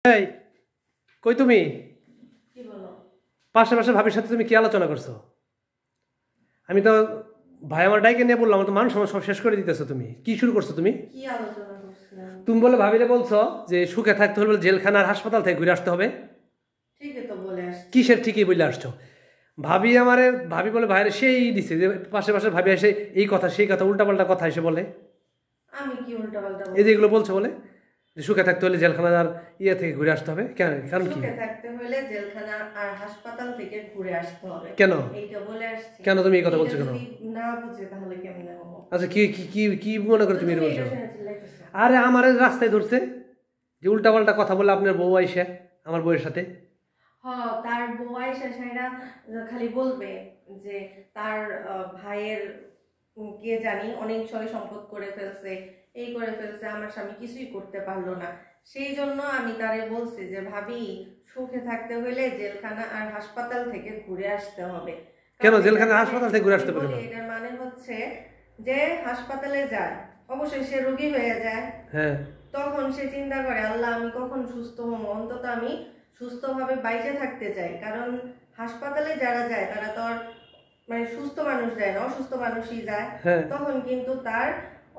এই কই তুমি? কি বলো? পাশে পাশে ভাবির সাথে তুমি কি আলোচনা করছো? আমি তো ভাই আমার ডাইকে নিয়ে বললাম, তো মান সময় সব শেষ করে দিতেছো। তুমি কি শুরু করছো? তুমি কি আলোচনা করছিলাম? তুমি বলে ভাবিরে বলছো যে সুখে থাকতে হলে জেলখানা আর হাসপাতাল থেকে ঘুরে আসতে হবে। ঠিকই তো বলে আসছি। কিসের ঠিকই বলে আসছো? ভাবি আমারে ভাবি বলে ভাইরে সেই দিছে যে পাশে পাশে ভাবি এসে এই কথা সেই কথা উল্টাপাল্টা কথা এসে বলে। আমি কি উল্টাপাল্টা এই যে বলছি? এগুলো বলছো বলে যে সুখে থাকতে হলে জেলখানা আর ইয়ে থেকে ঘুরে আসতে হবে। কেন? কারণ কি? সুখে থাকতে হলে জেলখানা আর হাসপাতাল থেকে ঘুরে আসতে হবে। কেন? এইটা বলে আসছি। কেন তুমি এই কথা বলছো এটা কেন? যদি না বুঝে তাহলে কেমনে হবো? আচ্ছা কি কি কি কি মনে করে তুমি তুমি বলছো? এটা শুনে চিল্লাইতেছো। আরে আমার রাস্তায় ধরছে যে উল্টাপাল্টা কথা বলে আপনার বউ আইসে আমার বউয়ের সাথে। তার বউ আয়েশা সাইরা খালি বলবে যে তার ভাইয়ের কে জানি অনেক সয় সম্পদ করে ফেলছে, এই করে ফেলছে, আমার স্বামী কিছুই করতে পারলো না। সেই জন্য আমি তারে বলছি যে ভাবি, সুখে থাকতে হলে জেলখানা আর হাসপাতাল থেকে ঘুরে আসতে হবে। কেন জেলখানা হাসপাতাল থেকে ঘুরে আসতে পারে না? এটার মানে হচ্ছে যে হাসপাতালে যায়, অবশ্যই সে রোগী হয়ে যায়। হ্যাঁ, তখন সে চিন্তা করে আল্লাহ আমি কখন সুস্থ হবো, অন্তত আমি সুস্থভাবে বাইচে থাকতে চাই। কারণ হাসপাতালে যারা যায় তারা তো আর মানে সুস্থ মানুষ যায় না, অসুস্থ মানুষই যায়। হ্যাঁ। তখন কিন্তু তার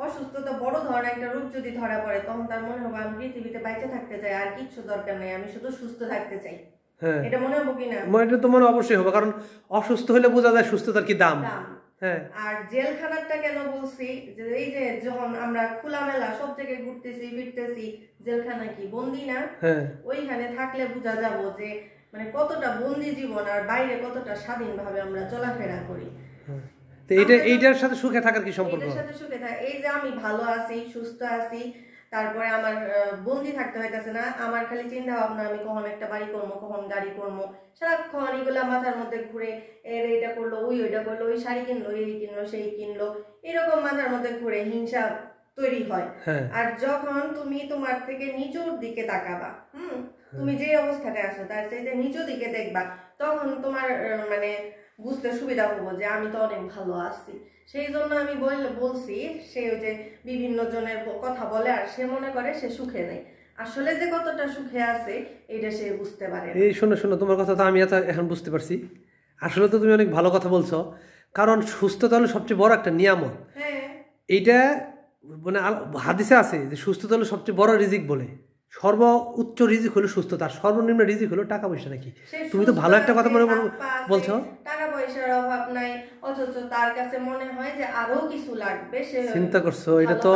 অসুস্থতা বড় ধরনের একটা রোগ যদি ধরা পড়ে, তখন তার মনে হবে আমি পৃথিবীতে বাইচে থাকতে চাই, আর কিচ্ছু দরকার নেই, আমি শুধু সুস্থ থাকতে চাই। হ্যাঁ, এটা মনে হবো কিনা? এটা তো মনে অবশ্যই হবে, কারণ অসুস্থ হলে বোঝা যায় সুস্থতার কি দাম। হ্যাঁ। আর জেলখানাটা কেন বলছি, যে এই যে যখন আমরা খোলামেলা সব জায়গায় ঘুরতেছি ফিরতেছি, জেলখানা কি বন্দি না? হ্যাঁ, ওইখানে থাকলে বোঝা যাবো যে মানে কতটা বন্দি জীবন আর বাইরে কতটা স্বাধীনভাবে আমরা চলাফেরা করি। তো এইটার সাথে সুখে থাকার কি সম্পর্ক? এটার সাথে সুখে থাকে এই যে আমি ভালো আছি, সুস্থ আছি, তারপরে আমার বন্দি থাকতে হইতেছে না। আমার খালি চিন্তা ভাবনা আমি কখন একটা বাড়ি করবো, কখন গাড়ি করবো, সারাক্ষণ এগুলা মাথার মধ্যে ঘুরে, এর এইটা করলো, ওই ওইটা করলো, ওই শাড়ি কিনলো, এই কিনলো, সেই কিনলো, এরকম মাথার মধ্যে ঘুরে হিংসা তৈরি হয়। আর যখন তুমি তোমার থেকে নিচুর দিকে তাকাবা, তুমি যে অবস্থাতে আছো তার চাইতে নিচু দিকে দেখবা, তখন তোমার মানে বুঝতে সুবিধা হবো যে আমি তো অনেক ভালো আছি। সেই জন্য আমি বলছি সে ওই যে বিভিন্ন জনের কথা বলে আর সে মনে করে সে সুখে নেই, আসলে যে কতটা সুখে আছে এটা সে বুঝতে পারে। এই শোনো শোনো, তোমার কথা তো আমি এখন বুঝতে পারছি। আসলে তো তুমি অনেক ভালো কথা বলছো, কারণ সুস্থতা হলো সবচেয়ে বড় একটা নিয়ামত। হ্যাঁ, এইটা মানে হাদিসে আছে যে সুস্থতা হলো সবচেয়ে বড় রিজিক বলে। সর্বোচ্চ রিজিক হলো সুস্থতা, আর সর্বনিম্ন রিজিক হলো টাকা পয়সা। নাকি তুমি তো ভালো একটা কথা মনে বলছো। টাকা পয়সার অভাব নাই, অথচ তার কাছে মনে হয় যে আরো কিছু লাগবে। সে চিন্তা করছো, এটা তো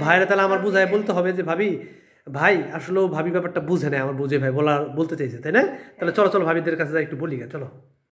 ভাইরা তাহলে আমার বুঝায় বলতে হবে যে ভাবি ভাই আসলে ভাবি ব্যাপারটা বুঝে নেয়, আমার বুঝে ভাই বলতে চাইছে, তাই না? তাহলে চলো চলো ভাবিদের কাছে যাই একটু বলি, চলো।